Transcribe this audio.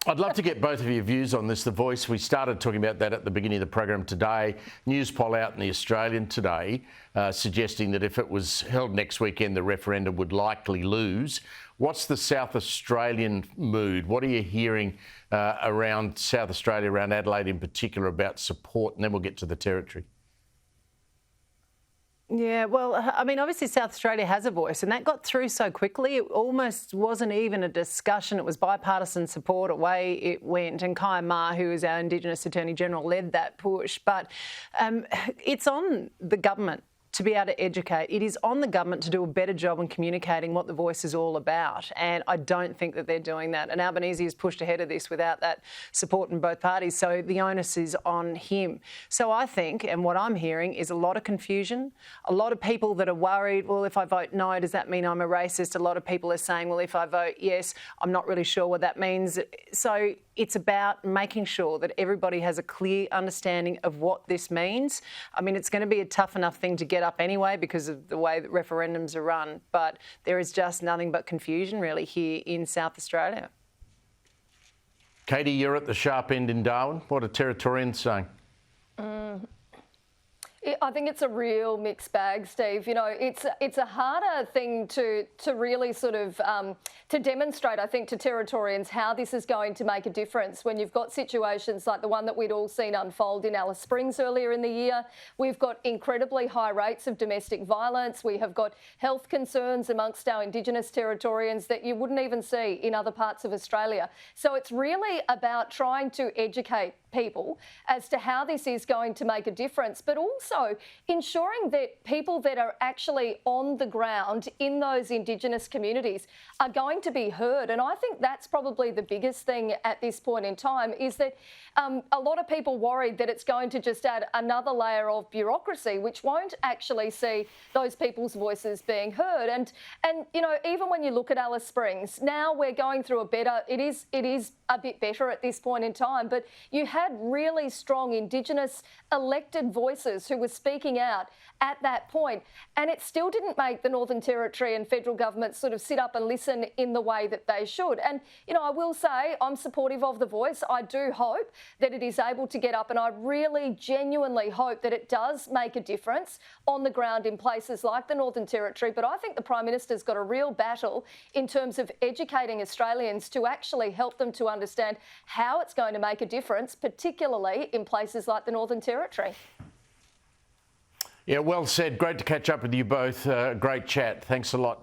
I'd love to get both of your views on this. The Voice, we started talking about that at the beginning of the program today. News poll out in the Australian today suggesting that if it was held next weekend, the referendum would likely lose. What's the South Australian mood? What are you hearing around South Australia, around Adelaide in particular, about support? And then we'll get to the Territory. Yeah, well, I mean, obviously South Australia has a voice, and that got through so quickly. It almost wasn't even a discussion. It was bipartisan support, away it went. And Kaya Ma, who is our Indigenous Attorney General, led that push. But it's on the government to be able to educate. It is on the government to do a better job in communicating what the Voice is all about. And I don't think that they're doing that. And Albanese has pushed ahead of this without that support in both parties. So the onus is on him. So I think, and what I'm hearing, is a lot of confusion. A lot of people that are worried, well, if I vote no, does that mean I'm a racist? A lot of people are saying, well, if I vote yes, I'm not really sure what that means. So it's about making sure that everybody has a clear understanding of what this means. I mean, it's going to be a tough enough thing to get up anyway because of the way that referendums are run, but there is just nothing but confusion really here in South Australia. Katie, you're at the sharp end in Darwin. What are Territorians saying? I think it's a real mixed bag, Steve. You know, it's a harder thing to really sort of to demonstrate, I think, to Territorians how this is going to make a difference when you've got situations like the one that we'd all seen unfold in Alice Springs earlier in the year. We've got incredibly high rates of domestic violence. We have got health concerns amongst our Indigenous Territorians that you wouldn't even see in other parts of Australia. So it's really about trying to educate people as to how this is going to make a difference, but also ensuring that people that are actually on the ground in those Indigenous communities are going to be heard. And I think that's probably the biggest thing at this point in time, is that a lot of people worried that it's going to just add another layer of bureaucracy, which won't actually see those people's voices being heard. And you know, even when you look at Alice Springs, now we're going through a better, it is a bit better at this point in time, but you had really strong Indigenous elected voices who were speaking out at that point, and it still didn't make the Northern Territory and federal government sort of sit up and listen in the way that they should. And, you know, I will say I'm supportive of the Voice. I do hope that it is able to get up, and I really genuinely hope that it does make a difference on the ground in places like the Northern Territory. But I think the Prime Minister's got a real battle in terms of educating Australians to actually help them to understand how it's going to make a difference, particularly in places like the Northern Territory. Yeah, well said. Great to catch up with you both. Great chat. Thanks a lot.